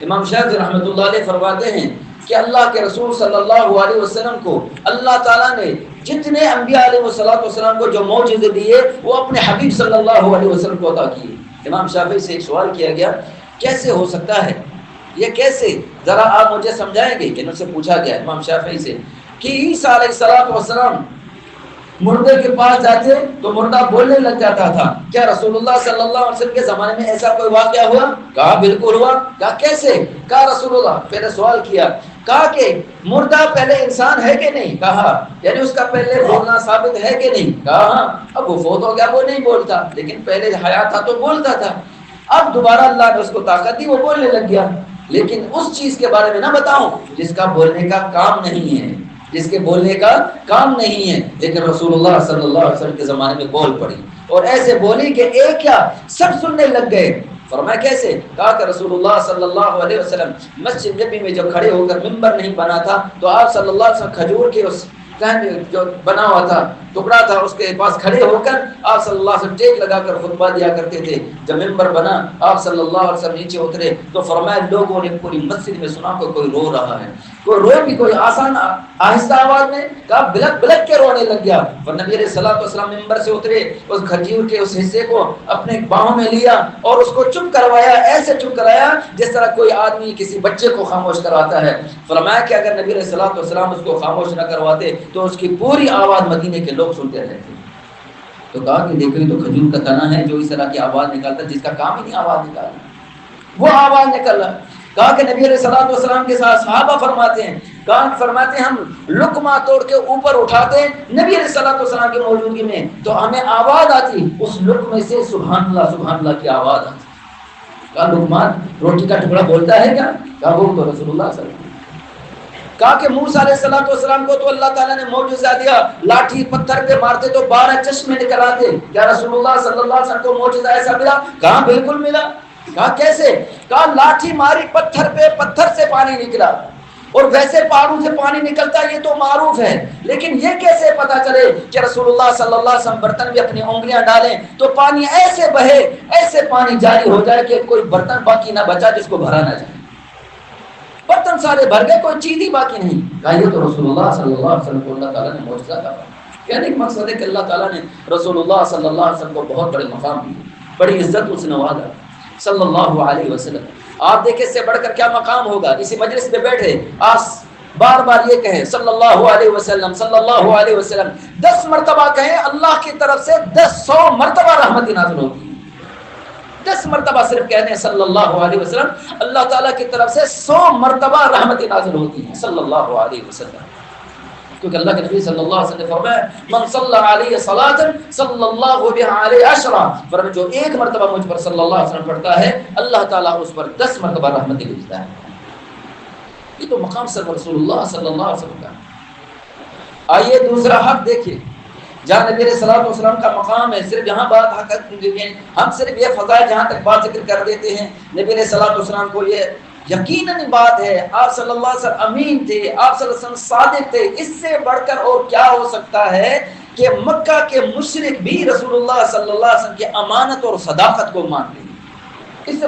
امام شافعی رحمۃ اللہ علیہ فرماتے ہیں کہ اللہ کے رسول صلی اللہ علیہ وسلم کو اللہ تعالیٰ نے جتنے انبیاء علیہ والسلام کو جو معجزے دیے وہ اپنے حبیب صلی اللہ علیہ وسلم کو عطا کیے۔ امام شافعی سے ایک سوال کیا گیا، کیسے ہو سکتا ہے یہ، کیسے، ذرا آپ مجھے سمجھائیں گے؟ کہ ان سے پوچھا گیا امام شافعی سے کہ عیسیٰ علیہ السلام مردے کے پاس جاتے تو مردہ بولنے لگ جاتا تھا، کیا رسول اللہ صلی اللہ علیہ وسلم کے زمانے میں ایسا کوئی واقعہ ہوا؟ کہا بالکل ہوا۔ کہا کیسے؟ کہا رسول اللہ، پہلے سوال کیا، کہا کہ مردہ پہلے انسان ہے کہ نہیں؟ کہا یعنی اس کا پہلے بولنا ثابت ہے کہ نہیں؟ کہا ہاں۔ اب وہ فوت ہو گیا، وہ نہیں بولتا، لیکن پہلے حیات تھا تو بولتا تھا۔ اب دوبارہ اللہ نے اس کو طاقت دی، وہ بولنے لگ گیا، لیکن اس چیز کے بارے میں نہ بتاؤں جس کا بولنے کا کام نہیں ہے، جس کے بولنے کا کام نہیں ہے، لیکن رسول اللہ صلی اللہ علیہ وسلم کے زمانے میں بول پڑی، اور ایسے بولی کہ ایک کیا سب سننے لگ گئے۔ فرمایا کیسے؟ کہا کہ رسول اللہ صلی اللہ علیہ وسلم مسجد نبی میں جب کھڑے ہو کر ممبر نہیں بنا تھا تو آپ صلی اللہ علیہ وسلم کھجور کے اس جو بنا ہوا تھا ٹکڑا تھا اس کے پاس کھڑے ہو کر آپ صلی اللہ علیہ وسلم ٹیک لگا کر خطبہ دیا کرتے تھے۔ جب ممبر بنا آپ صلی اللہ علیہ وسلم نیچے اترے تو فرمایا لوگوں نے پوری مسجد میں سنا کہ کوئی رو رہا ہے، کوئی روئے بھی، کوئی آسان آہستہ آواز میں، کہا بلک بلک کے رونے لگ گیا۔ اور نبی علیہ الصلوۃ والسلام ممبر سے اترے، اس کھجور کے اس حصے کو اپنے باہوں میں لیا اور اس کو چپ کروایا، ایسے چپ کرایا جس طرح کوئی آدمی کسی بچے کو خاموش کرواتا ہے۔ فرمایا کہ اگر نبی علیہ الصلوۃ والسلام اس کو خاموش نہ کرواتے تو اس کی پوری آواز مدینے کے لوگ سنتے رہتے۔ تو کہا کہ دیکھو یہ تو کھجور کا تنا ہے جو اس طرح کی آواز نکالتا ہے، جس کا کام ہی نہیں آواز نکالنا، وہ آواز نکل رہا۔ کہا کہ نبی علیہ الصلوۃ والسلام کے ساتھ صحابہ فرماتے ہیں، فرماتے ہیں ہم لقمہ توڑ کے اوپر اٹھاتے نبی علیہ الصلوۃ والسلام کی موجودگی میں تو ہمیں آواز آتی، اس لقمے سے سبحان اللہ کی آواز آتی۔ کہا لقمان روٹی کا ٹکڑا بولتا ہے کیا؟ کہا وہ تو رسول اللہ صلی اللہ علیہ وسلم۔ کہا کہ موسیٰ علیہ السلام کو تو اللہ تعالیٰ نے معجزہ دیا، لاٹھی پتھر پہ مارتے تو 12 چشمے نکل آتے، کیا رسول اللہ صلی اللہ علیہ وسلم کو معجزہ ایسا ملا؟ کہا بالکل ملا۔ کہا کیسے؟ کہا لاٹھی ماری پتھر پہ، پتھر سے پانی نکلا، اور ویسے پہاڑوں سے پانی نکلتا ہے یہ تو معروف ہے، لیکن یہ کیسے پتا چلے کہ رسول اللہ صلی اللہ علیہ وسلم برتن میں اپنی انگلیاں ڈالیں تو پانی ایسے بہے، ایسے پانی جاری ہو جائے کہ کوئی برتن باقی نہ بچا جس کو بھرا نہ جائے، برتن سارے بھر گئے، کوئی چیز ہی باقی نہیں۔ کہا یہ تو رسول اللہ صلی اللہ علیہ وسلم کو اللہ تعالیٰ نے معجزہ کہا۔ کہنے کا مقصد ہے کہ اللہ تعالیٰ نے رسول اللہ صلی اللہ علیہ وسلم کو بہت بڑے مقام دیے، بڑی عزت اس نے نوازا صلی اللہ علیہ وسلم۔ آپ دیکھیں اس سے بڑھ کر کیا مقام ہوگا، اسی مجلس پہ بیٹھے آپ بار بار یہ کہیں صلی اللہ علیہ وسلم، صلی اللہ علیہ وسلم، 10 مرتبہ کہیں، اللہ کی طرف سے 100 مرتبہ رحمت نازل ہوتی ہے۔ 10 مرتبہ صرف کہتے ہیں صلی اللہ علیہ وسلم، اللہ تعالیٰ کی طرف سے 100 مرتبہ رحمت نازل ہوتی ہے صلی اللہ علیہ وسلم، کیونکہ اللہ کے نبی صلی اللہ علیہ وسلم نے فرمایا من صلی علیہ صلاۃ صلی اللہ بها علیہ عشرا، فرمایا جو ایک مرتبہ مجھ پر صلی اللہ علیہ وسلم پڑھتا ہے اللہ تعالیٰ اس پر 10 مرتبہ رحمت بھیجتا ہے۔ یہ تو مقام صرف رسول اللہ صلی اللہ علیہ وسلم کا۔ آئیے دوسرا حق دیکھیے جہاں نبی علیہ الصلوۃ والسلام کا مقام ہے، صرف یہاں بات ہم صرف یہ فضائل جہاں تک بات ذکر کر دیتے ہیں، نبی علیہ الصلوۃ والسلام کو یہ یقیناً بات ہے آپ صلی اللہ علیہ وسلم امین تھے، آپ صلی اللہ علیہ وسلم صادق تھے، اس سے بڑھ کر اور کیا ہو سکتا ہے کہ مکہ کے مشرک بھی رسول اللہ صلی اللہ علیہ وسلم کی امانت اور صداقت کو مان لیں۔